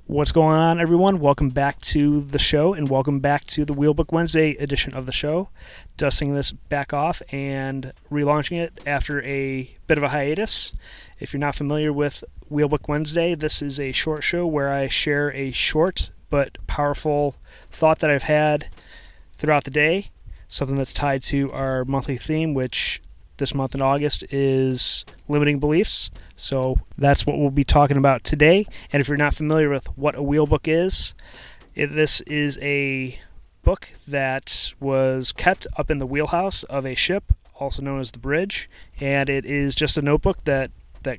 What's going on, everyone? Welcome back to the show, and welcome back to the Wheelbook Wednesday edition of the show. Dusting this back off and relaunching it after a bit of a hiatus. If you're not familiar with Wheelbook Wednesday, this is a short show where I share a short but powerful thought that I've had throughout the day, something that's tied to our monthly theme, which this month in August is limiting beliefs. So that's what we'll be talking about today. And if you're not familiar with what a wheelbook is, this is a book that was kept up in the wheelhouse of a ship, also known as the bridge. And it is just a notebook that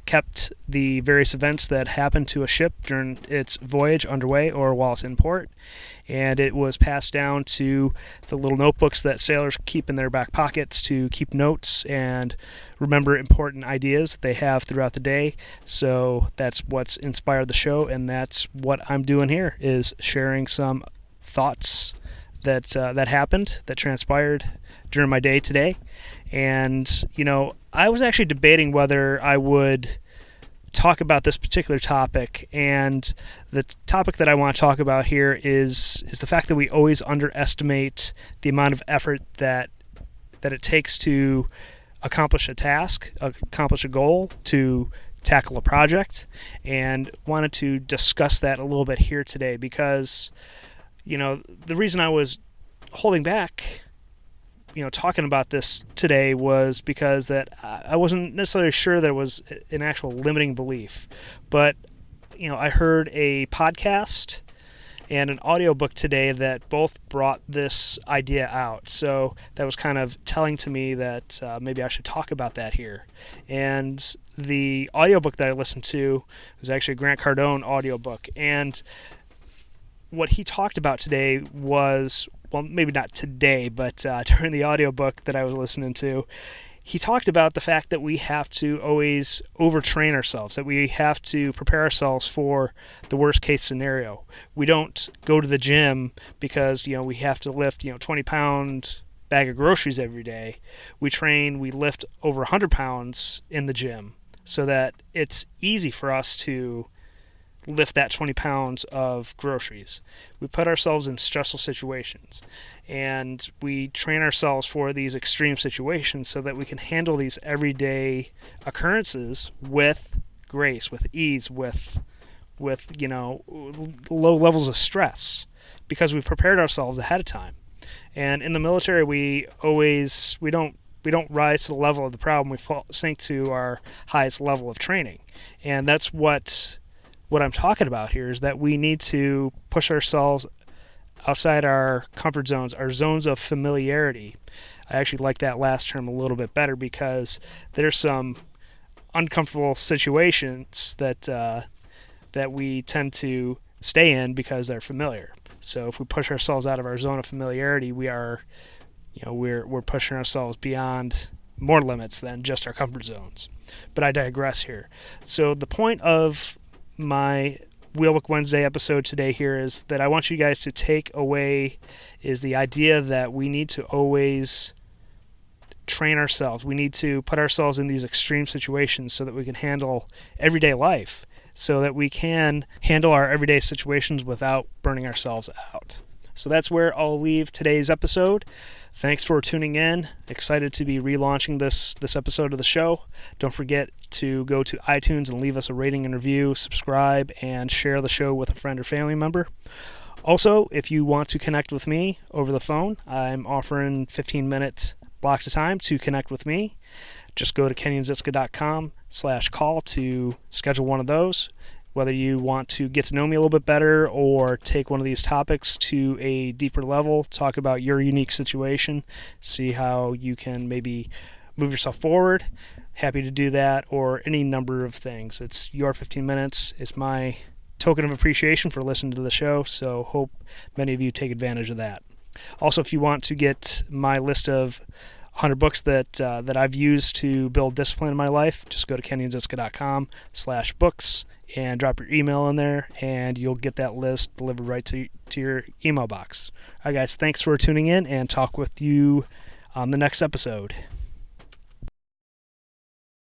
kept the various events that happened to a ship during its voyage underway or while it's in port. And it was passed down to the little notebooks that sailors keep in their back pockets to keep notes and remember important ideas they have throughout the day. So that's what's inspired the show, and that's what I'm doing here, is sharing some thoughts that happened, that transpired during my day today. And, I was actually debating whether I would talk about this particular topic, and the topic that I want to talk about here is the fact that we always underestimate the amount of effort that it takes to accomplish a task, accomplish a goal, to tackle a project, and wanted to discuss that a little bit here today because, the reason I was holding back talking about this today was because that I wasn't necessarily sure that it was an actual limiting belief. But, I heard a podcast and an audiobook today that both brought this idea out. So that was kind of telling to me that maybe I should talk about that here. And the audiobook that I listened to was actually a Grant Cardone audiobook. And what he talked about today was, well, maybe not today, but during the audiobook that I was listening to, he talked about the fact that we have to always overtrain ourselves, that we have to prepare ourselves for the worst case scenario. We don't go to the gym because, we have to lift, 20-pound bag of groceries every day. We lift over 100 pounds in the gym so that it's easy for us to lift that 20 pounds of groceries. We put ourselves in stressful situations, and we train ourselves for these extreme situations so that we can handle these everyday occurrences with grace, with ease, with low levels of stress, because we prepared ourselves ahead of time. And in the military, we don't rise to the level of the problem. We sink to our highest level of training, and that's what I'm talking about here, is that we need to push ourselves outside our comfort zones, our zones of familiarity. I actually like that last term a little bit better because there's some uncomfortable situations that we tend to stay in because they're familiar. So if we push ourselves out of our zone of familiarity, we're pushing ourselves beyond more limits than just our comfort zones. But I digress here. So the point of my Wheelbook Wednesday episode today here is that I want you guys to take away is the idea that we need to always train ourselves. We need to put ourselves in these extreme situations so that we can handle everyday life, so that we can handle our everyday situations without burning ourselves out. So that's where I'll leave today's episode. Thanks for tuning in. Excited to be relaunching this episode of the show. Don't forget to go to iTunes and leave us a rating and review, subscribe, and share the show with a friend or family member. Also, if you want to connect with me over the phone, I'm offering 15-minute blocks of time to connect with me. Just go to kenyonhere.com/call to schedule one of those. Whether you want to get to know me a little bit better or take one of these topics to a deeper level, talk about your unique situation, see how you can maybe move yourself forward, happy to do that, or any number of things. It's your 15 minutes. It's my token of appreciation for listening to the show, so hope many of you take advantage of that. Also, if you want to get my list of 100 books that I've used to build discipline in my life, just go to kenyonhere.com/books and drop your email in there, and you'll get that list delivered right to your email box. All right, guys, thanks for tuning in, and talk with you on the next episode.